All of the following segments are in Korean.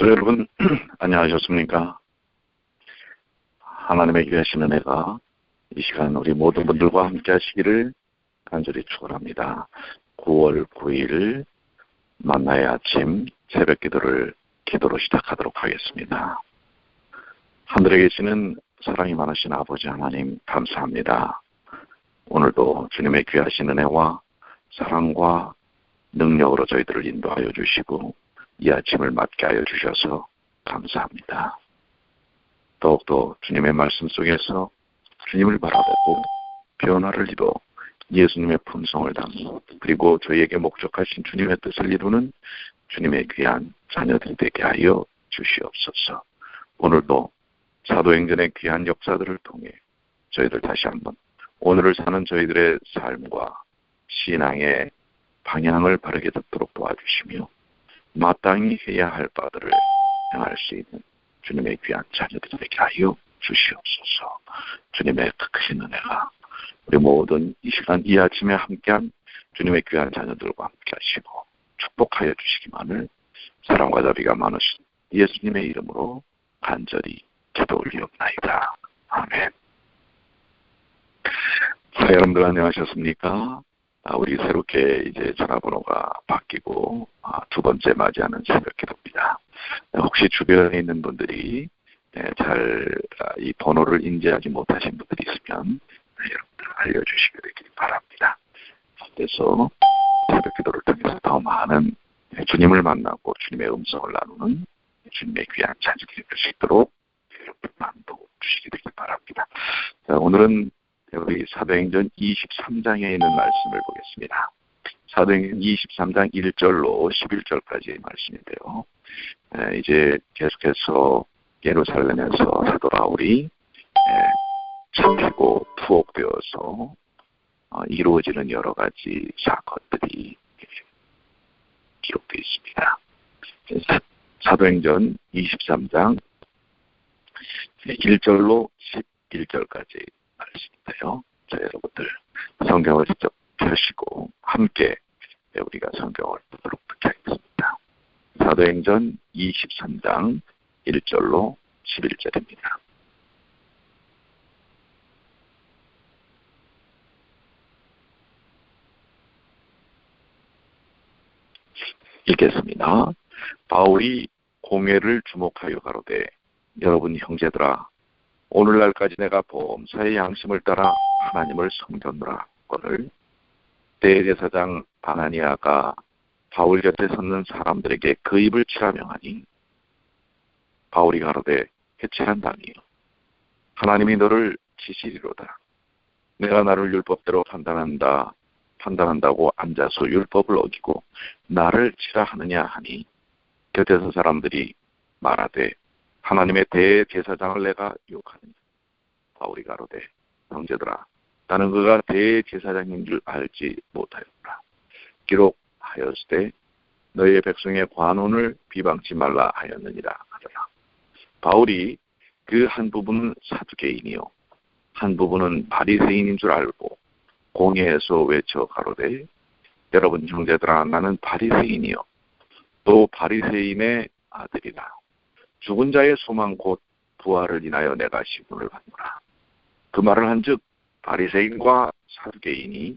성도 여러분, 안녕하셨습니까? 하나님의 귀하신 은혜가 이 시간 우리 모든 분들과 함께 하시기를 간절히 축원합니다. 9월 9일 만나의 아침 새벽 기도로 시작하도록 하겠습니다. 하늘에 계시는 사랑이 많으신 아버지 하나님 감사합니다. 오늘도 주님의 귀하신 은혜와 사랑과 능력으로 저희들을 인도하여 주시고 이 아침을 맞게 하여 주셔서 감사합니다. 더욱더 주님의 말씀 속에서 주님을 바라보고 변화를 이루어 예수님의 품성을 담고 그리고 저희에게 목적하신 주님의 뜻을 이루는 주님의 귀한 자녀들 되게 하여 주시옵소서. 오늘도 사도행전의 귀한 역사들을 통해 저희들 다시 한번 오늘을 사는 저희들의 삶과 신앙의 방향을 바르게 듣도록 도와주시며 마땅히 해야 할 바들을 행할 수 있는 주님의 귀한 자녀들 되게 하여 주시옵소서. 주님의 큰 은혜가 우리 모든 이 시간 이 아침에 함께한 주님의 귀한 자녀들과 함께 하시고 축복하여 주시기만을 사랑과 자비가 많으신 예수님의 이름으로 간절히 기도 올리옵나이다. 아멘. 자, 여러분들 안녕하셨습니까? 우리 새롭게 이제 전화번호가 바뀌고 두 번째 맞이하는 새벽 기도입니다. 혹시 주변에 있는 분들이 잘 이 번호를 인지하지 못하신 분들이 있으면 여러분들 알려주시게 되길 바랍니다. 그래서 새벽 기도를 통해서 더 많은 주님을 만나고 주님의 음성을 나누는 주님의 귀한 자녀들이 될 수 있도록 여러분 만도 주시게 되길 바랍니다. 자, 오늘은 우리 사도행전 23장에 있는 말씀을 보겠습니다. 사도행전 23장 1절로 11절까지의 말씀인데요. 이제 계속해서 예루살렘에서 사도 바울이 잡히고 투옥되어서 이루어지는 여러 가지 사건들이 기록되어 있습니다. 사도행전 23장 1절로 11절까지 말씀인데요. 자, 여러분들 성경을 직접 펴시고 함께 우리가 성경을 보도록 하겠습니다. 사도행전 23장 1절로 11절입니다. 읽겠습니다. 바울이 공회를 주목하여 가로되 여러분 형제들아 오늘날까지 내가 범사의 양심을 따라 하나님을 섬겼노라 거를 대제사장 바나니아가 바울 곁에 섰는 사람들에게 그 입을 치라 명하니 바울이 가로되 해체한다니요 하나님이 너를 치시리로다. 내가 나를 율법대로 판단한다고 앉아서 율법을 어기고 나를 치라 하느냐 하니 곁에서 사람들이 말하되 하나님의 대제사장을 내가 욕하느냐. 바울이 가로되 형제들아 나는 그가 대제사장인 줄 알지 못하였노라. 기록 하였으되 너희의 백성의 관원을 비방치 말라 하였느니라 하더라. 바울이 그 한 부분은 사두개인이요 한 부분은 바리새인인 줄 알고 공회에서 외쳐 가로되 여러분 형제들아 나는 바리새인이요 또 바리새인의 아들이라. 죽은 자의 소망 곧 부활을 인하여 내가 시문을 받노라. 그 말을 한즉 바리새인과 사두개인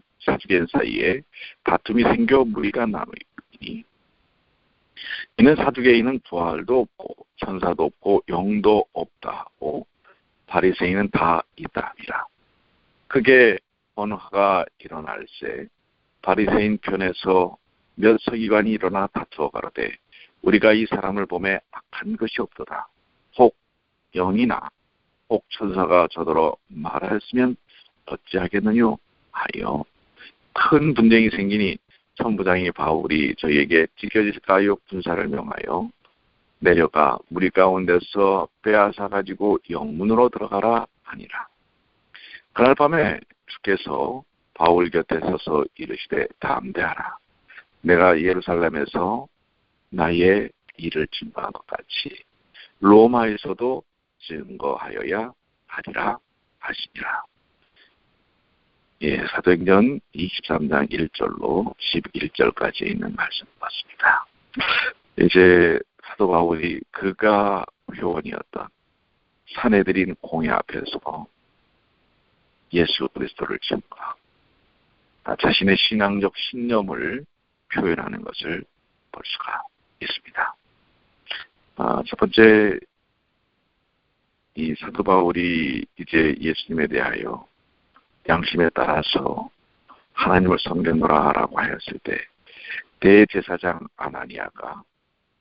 사이에 다툼이 생겨 무리가 나누니 이는 사두개인은 부활도 없고 천사도 없고 영도 없다 하고 바리새인은 다 있다 하니라. 크게 언화가 일어날세 바리새인 편에서 몇 서기관이 일어나 다투어 가로되 우리가 이 사람을 보매 악한 것이 없도다. 혹 영이나 혹 천사가 저더러 말하였으면 어찌하겠느뇨 하여 큰 분쟁이 생기니 천부장이 바울이 저희에게 지켜질까요 군사를 명하여 내려가 무리 가운데서 빼앗아 가지고 영문으로 들어가라 하니라. 그날 밤에 주께서 바울 곁에 서서 이르시되 담대하라. 내가 예루살렘에서 나의 일을 증거한 것 같이 로마에서도 증거하여야 하리라 하시니라. 사도행전 23장 1절로 11절까지 있는 말씀 봤습니다. 이제 사도 바울이 그가 회원이었던 사내들인 공회 앞에서 예수 그리스도를 증거하고 자신의 신앙적 신념을 표현하는 것을 볼 수가 있습니다. 첫 번째, 이 사도 바울이 이제 예수님에 대하여 양심에 따라서 하나님을 섬겼노라라고 하였을 때 대제사장 아나니아가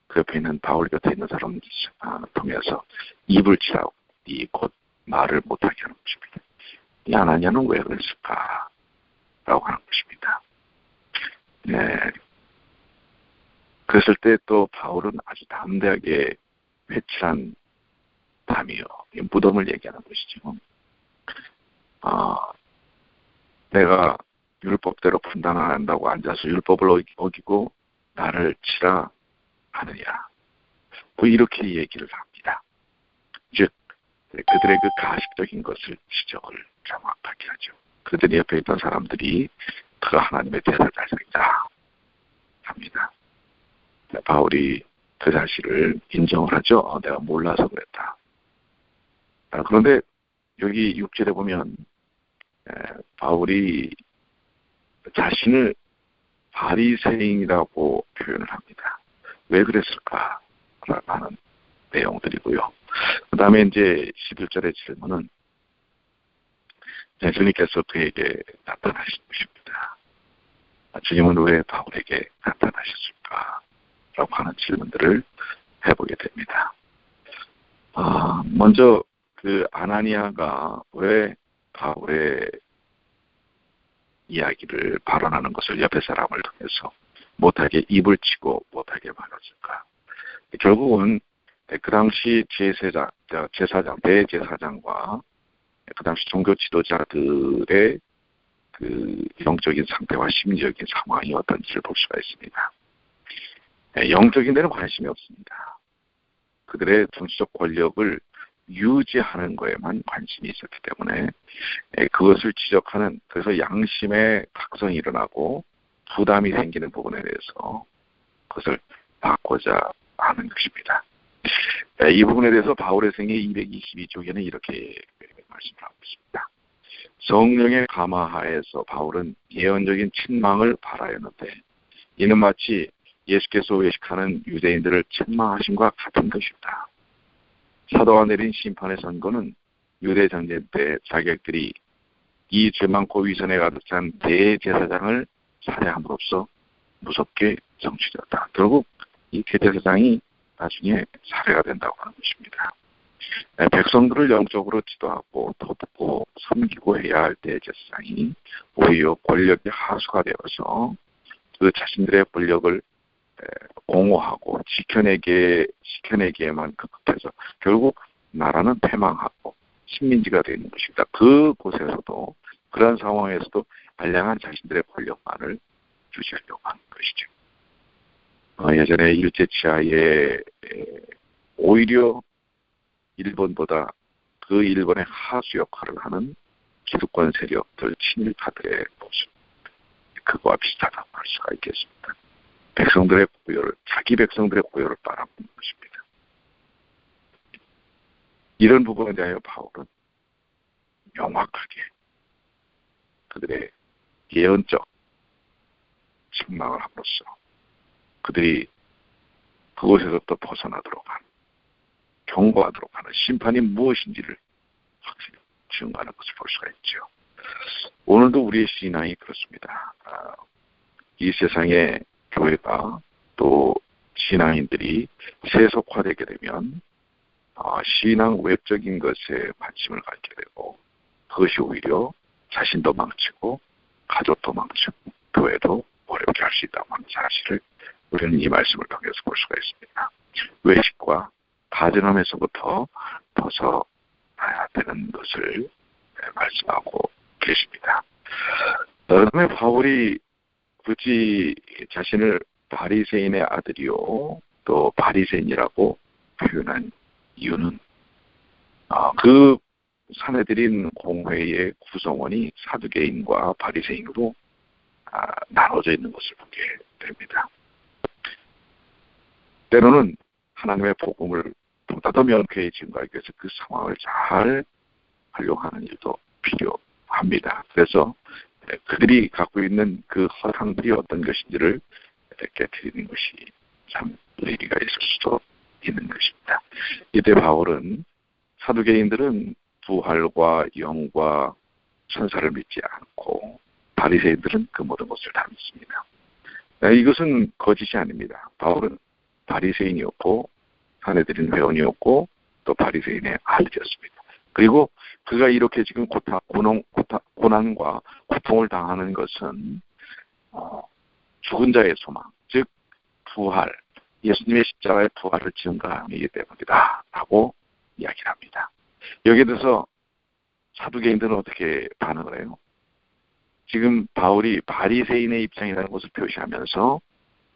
그 옆에 있는 바울 곁에 있는 사람 통해서 입을 치라고 곧 말을 못하게 하는 것입니다. 이 아나니아는 왜 그랬을까? 라고 하는 것입니다. 네. 그랬을 때 또 바울은 아주 담대하게 회칠한 담이요. 무덤을 얘기하는 것이죠. 내가 율법대로 분당한다고 앉아서 율법을 어기고 나를 치라 하느냐. 뭐 이렇게 얘기를 합니다. 즉 그들의 그 가식적인 것을 지적을 정확하게 하죠. 그들 옆에 있던 사람들이 그가 하나님의 대제사장이다 합니다. 바울이 그 사실을 인정을 하죠. 내가 몰라서 그랬다. 그런데 여기 6절에 보면 바울이 자신을 바리새인이라고 표현을 합니다. 왜 그랬을까? 라는 내용들이고요. 그 다음에 이제 11절의 질문은 주님께서 그에게 나타나신 것입니다. 주님은 왜 바울에게 나타나셨을까? 라고 하는 질문들을 해보게 됩니다. 먼저 그 아나니아가 왜 바울의 이야기를 발언하는 것을 옆에 사람을 통해서 못하게 입을 치고 못하게 말았을까? 결국은 그 당시 대제사장과 그 당시 종교 지도자들의 그 영적인 상태와 심리적인 상황이 어떤지를 볼 수가 있습니다. 영적인 데는 관심이 없습니다. 그들의 정치적 권력을 유지하는 것에만 관심이 있었기 때문에 그것을 지적하는, 그래서 양심의 각성이 일어나고 부담이 생기는 부분에 대해서 그것을 막고자 하는 것입니다. 이 부분에 대해서 바울의 생애 222쪽에는 이렇게 말씀을 하고 있습니다. 성령의 감화하에서 바울은 예언적인 책망을 바라였는데 이는 마치 예수께서 외식하는 유대인들을 책망하심과 같은 것입니다. 사도가 내린 심판의 선고는 유대 전쟁 때 자객들이 이 죄 많고 위선에 가득 찬 대제사장을 살해함으로써 무섭게 성취되었다. 결국 이 대제사장이 나중에 살해가 된다고 하는 것입니다. 백성들을 영적으로 지도하고 돕고 섬기고 해야 할 대제사장이 오히려 권력의 하수가 되어서 그 자신들의 권력을 옹호하고 지켜내기에만 급급해서 결국 나라는 패망하고 식민지가 되는 것입니다. 그곳에서도, 그런 상황에서도 알량한 자신들의 권력만을 유지하려고 하는 것이죠. 예전에 일제치하에 오히려 일본보다 그 일본의 하수 역할을 하는 기득권 세력들 친일파들의 모습, 그거와 비슷하다고 할 수가 있겠습니다. 백성들의 고요를, 자기 백성들의 고요를 빨아먹는 것입니다. 이런 부분에 대하여 바울은 명확하게 그들의 예언적 책망을 함으로써 그들이 그곳에서 또 벗어나도록 하는, 경고하도록 하는 심판이 무엇인지를 확실히 증거하는 것을 볼 수가 있죠. 오늘도 우리의 신앙이 그렇습니다. 이 세상에 교회가 또 신앙인들이 세속화되게 되면 신앙 외적인 것에 관심을 갖게 되고 그것이 오히려 자신도 망치고 가족도 망치고 교회도 어렵게 할 수 있다고 하는 사실을 우리는 이 말씀을 통해서 볼 수가 있습니다. 외식과 가증함에서부터 벗어나야 되는 것을 말씀하고 계십니다. 그다음에 바울이 굳이 자신을 바리새인의 아들이요 또 바리새인이라고 표현한 이유는 그 사내들인 공회의 구성원이 사두개인과 바리새인으로 나눠져 있는 것을 보게 됩니다. 때로는 하나님의 복음을 보다 더 명쾌히 증거하기 위해서 그 상황을 잘 활용하는 일도 필요합니다. 그래서 그들이 갖고 있는 그 허상들이 어떤 것인지를 깨뜨리는 것이 참 의리가 있을 수도 있는 것입니다. 이때 바울은 사두개인들은 부활과 영과 천사를 믿지 않고 바리새인들은 그 모든 것을 다 믿습니다. 이것은 거짓이 아닙니다. 바울은 바리새인이었고 사내들인 회원이었고 또 바리새인의 아들이었습니다. 그리고 그가 이렇게 지금 고난과 고통을 당하는 것은 죽은 자의 소망, 즉 부활, 예수님의 십자가의 부활을 증거함이기 때문이다 라고 이야기를 합니다. 여기에 대해서 사두개인들은 어떻게 반응을 해요? 지금 바울이 바리새인의 입장이라는 것을 표시하면서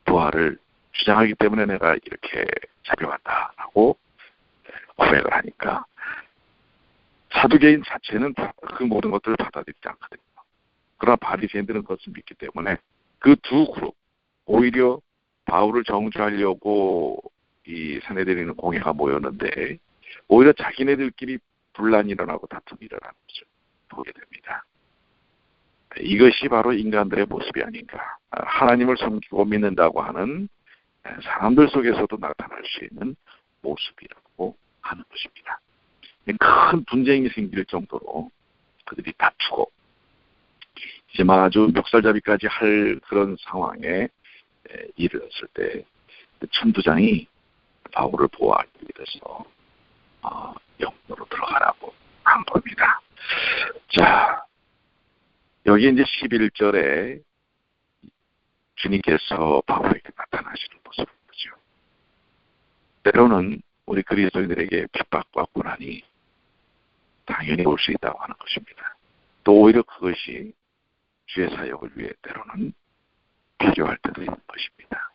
부활을 주장하기 때문에 내가 이렇게 잡혀간다라고 고백을 하니까 사두개인 자체는 그 모든 것들을 받아들이지 않거든요. 그러나 바리새인들은 그것을 믿기 때문에 그 두 그룹, 오히려 바울을 정죄하려고 이 사내들이는 공회가 모였는데 오히려 자기네들끼리 분란이 일어나고 다툼이 일어나는 것을 보게 됩니다. 이것이 바로 인간들의 모습이 아닌가. 하나님을 섬기고 믿는다고 하는 사람들 속에서도 나타날 수 있는 모습이라고 하는 것입니다. 큰 분쟁이 생길 정도로 그들이 다투고 이제 아주 멱살잡이까지 할 그런 상황에 이르렀을 때 천부장이 바울을 보호하기 위해서 영으로 들어가라고 한 겁니다. 자, 여기 이제 11절에 주님께서 바울에게 나타나시는 모습을 보죠. 때로는 우리 그리스도인들에게 핍박과 고난이 당연히 올 수 있다고 하는 것입니다. 또 오히려 그것이 주의 사역을 위해 때로는 필요할 때도 있는 것입니다.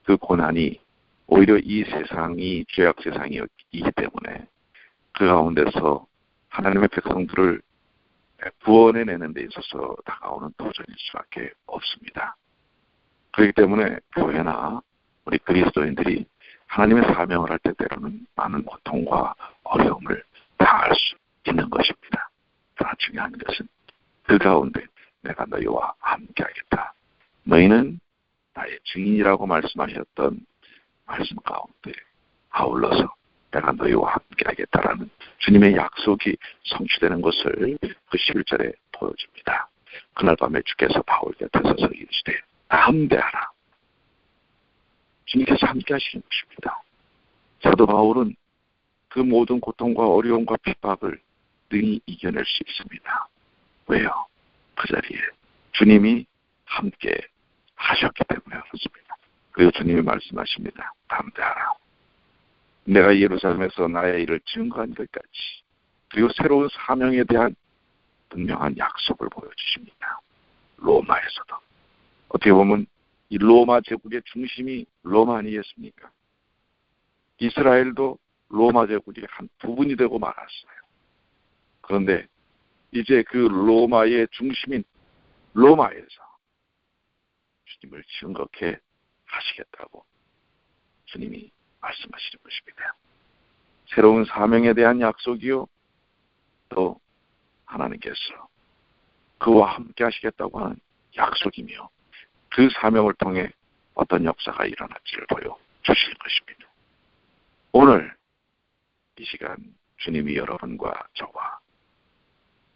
그 고난이 오히려 이 세상이 죄악 세상이기 때문에 그 가운데서 하나님의 백성들을 구원해내는 데 있어서 다가오는 도전일 수밖에 없습니다. 그렇기 때문에 교회나 우리 그리스도인들이 하나님의 사명을 할 때 때로는 많은 고통과 어려움을 당할 수 있는 것입니다. 그러나 중요한 것은 그 가운데 내가 너희와 함께하겠다. 너희는 나의 증인이라고 말씀하셨던 말씀 가운데 아울러서 내가 너희와 함께하겠다라는 주님의 약속이 성취되는 것을 그 11절에 보여줍니다. 그날 밤에 주께서 바울 곁에 서서 이르시되 함대하라. 주님께서 함께 하시는 것입니다. 사도 바울은 그 모든 고통과 어려움과 핍박을 능히 이겨낼 수 있습니다. 왜요? 그 자리에 주님이 함께 하셨기 때문에 그렇습니다. 그리고 주님이 말씀하십니다. 함대하라. 내가 예루살렘에서 나의 일을 증거한 것까지 그리고 새로운 사명에 대한 분명한 약속을 보여주십니다. 로마에서도 어떻게 보면 이 로마 제국의 중심이 로마 아니겠습니까? 이스라엘도 로마 제국의 한 부분이 되고 말았어요. 그런데 이제 그 로마의 중심인 로마에서 주님을 증거케 하시겠다고 주님이 말씀하시는 것입니다. 새로운 사명에 대한 약속이요, 또 하나님께서 그와 함께 하시겠다고 하는 약속이며 그 사명을 통해 어떤 역사가 일어날지를 보여주시는 것입니다. 오늘 이 시간 주님이 여러분과 저와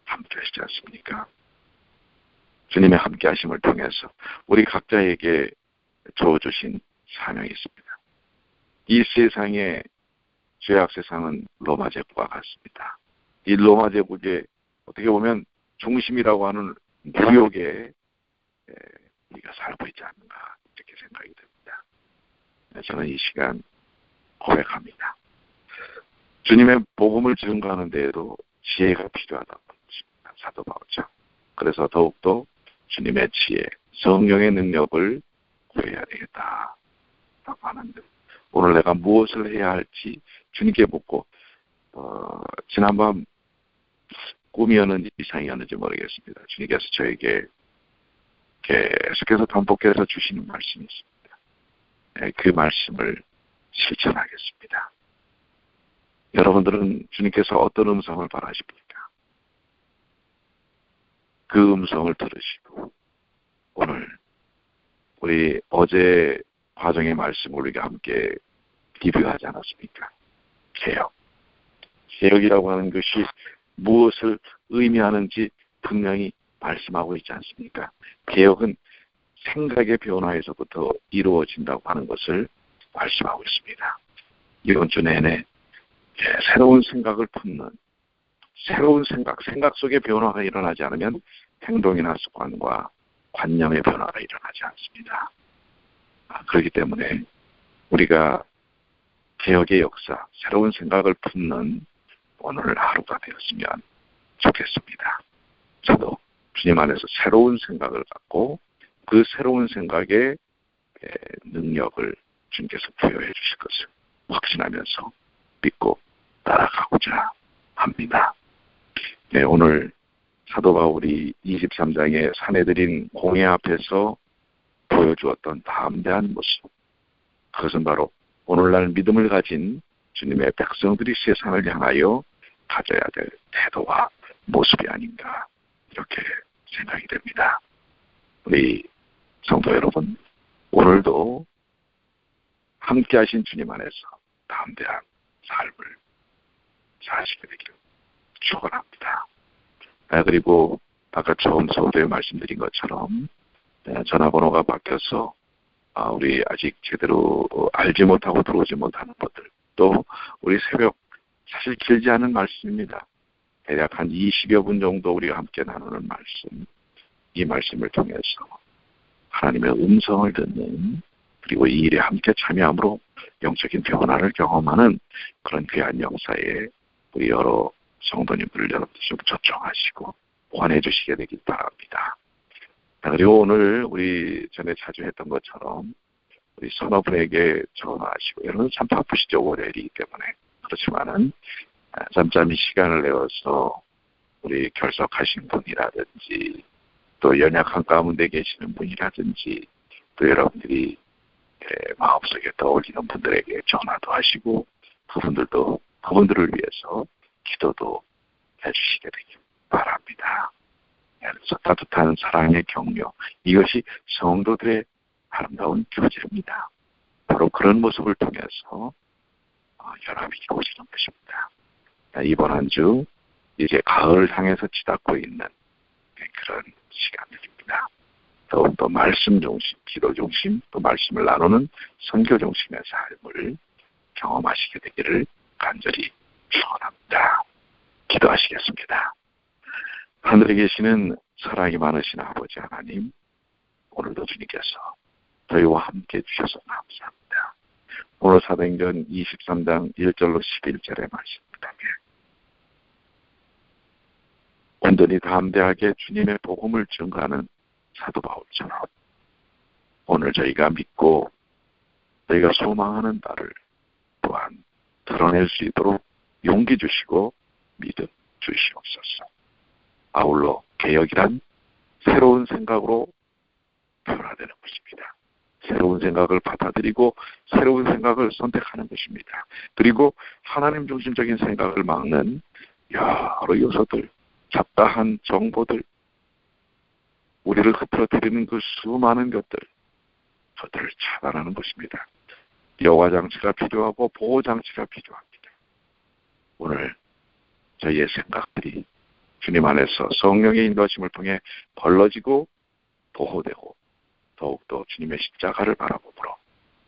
함께 하시지 않습니까? 주님의 함께 하심을 통해서 우리 각자에게 주어주신 사명이 있습니다. 이 세상의 죄악 세상은 로마 제국과 같습니다. 이 로마 제국의 어떻게 보면 중심이라고 하는 뉴욕에 우리가 살고 있지 않는가 이렇게 생각이 듭니다. 저는 이 시간 고백합니다. 주님의 복음을 증거하는 데에도 지혜가 필요하다고 했습니다. 사도 바울죠. 그래서 더욱더 주님의 지혜, 성령의 능력을 구해야 되겠다 라고 하는데 오늘 내가 무엇을 해야 할지 주님께 묻고 지난밤 꿈이었는지 이상이었는지 모르겠습니다. 주님께서 저에게 계속해서 반복해서 주시는 말씀이 있습니다. 그 말씀을 실천하겠습니다. 여러분들은 주님께서 어떤 음성을 바라십니까? 그 음성을 들으시고 오늘 우리 어제 과정의 말씀을 우리가 함께 리뷰하지 않았습니까? 개혁. 개혁이라고 하는 것이 무엇을 의미하는지 분명히 말씀하고 있지 않습니까? 개혁은 생각의 변화에서부터 이루어진다고 하는 것을 말씀하고 있습니다. 이번 주 내내 새로운 생각을 품는 새로운 생각 속에 변화가 일어나지 않으면 행동이나 습관과 관념의 변화가 일어나지 않습니다. 그렇기 때문에 우리가 개혁의 역사, 새로운 생각을 품는 오늘 하루가 되었으면 좋겠습니다. 저도 주님 안에서 새로운 생각을 갖고 그 새로운 생각의 능력을 주님께서 부여해 주실 것을 확신하면서 믿고 따라가고자 합니다. 네, 오늘 사도 바울이 23장의 사내들인 공회 앞에서 보여주었던 담대한 모습, 그것은 바로 오늘날 믿음을 가진 주님의 백성들이 세상을 향하여 가져야 될 태도와 모습이 아닌가 이렇게 생각이 됩니다. 우리 성도 여러분, 오늘도 함께 하신 주님 안에서 담대한 삶을 사시게 되기를 축원합니다. 그리고 아까 처음 서두에 말씀드린 것처럼 전화번호가 바뀌어서 우리 아직 제대로 알지 못하고 들어오지 못하는 분들, 또 우리 새벽 사실 길지 않은 말씀입니다. 대략 한 20여 분 정도 우리가 함께 나누는 말씀, 이 말씀을 통해서 하나님의 음성을 듣는, 그리고 이 일에 함께 참여함으로 영적인 변화를 경험하는 그런 귀한 역사에 우리 여러 성도님들을 여러분들 좀 초청하시고 보완해 주시게 되길 바랍니다. 그리고 오늘 우리 전에 자주 했던 것처럼 우리 서너 분에게 전화하시고, 여러분 참 바쁘시죠, 월요일이기 때문에. 그렇지만은 잠잠히 시간을 내어서 우리 결석하신 분이라든지 또 연약한 가운데 계시는 분이라든지 또 여러분들이 마음속에 떠올리는 분들에게 전화도 하시고 그분들을 위해서 기도도 해주시게 되길 바랍니다. 그래서 따뜻한 사랑의 격려, 이것이 성도들의 아름다운 교제입니다. 바로 그런 모습을 통해서 연합이 이루어지는 것입니다. 이번 한 주 이제 가을 향해서 치닫고 있는 그런 시간들입니다. 더욱더 말씀 중심, 기도 중심, 또 말씀을 나누는 선교 중심의 삶을 경험하시게 되기를 간절히 축원합니다. 기도하시겠습니다. 하늘에 계시는 사랑이 많으신 아버지 하나님, 오늘도 주님께서 저희와 함께 해주셔서 감사합니다. 오늘 사도행전 23장 1절로 11절의 말씀입니다. 온전히 담대하게 주님의 복음을 증거하는 사도 바울처럼 오늘 저희가 믿고 저희가 소망하는 바를 또한 드러낼 수 있도록 용기 주시고 믿음 주시옵소서. 아울러 개혁이란 새로운 생각으로 변화되는 것입니다. 새로운 생각을 받아들이고 새로운 생각을 선택하는 것입니다. 그리고 하나님 중심적인 생각을 막는 여러 요소들, 잡다한 정보들, 우리를 흐트러뜨리는 그 수많은 그것들을 차단하는 것입니다. 여과장치가 필요하고 보호장치가 필요합니다. 오늘 저희의 생각들이 주님 안에서 성령의 인도하심을 통해 걸러지고 보호되고 더욱더 주님의 십자가를 바라보므로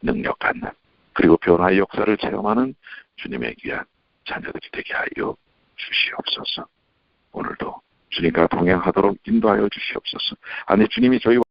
능력 갖는, 그리고 변화의 역사를 체험하는 주님의 귀한 자녀들이 되게 하여 주시옵소서. 오늘도 주님과 동행하도록 인도하여 주시옵소서. 아니, 주님이 저희와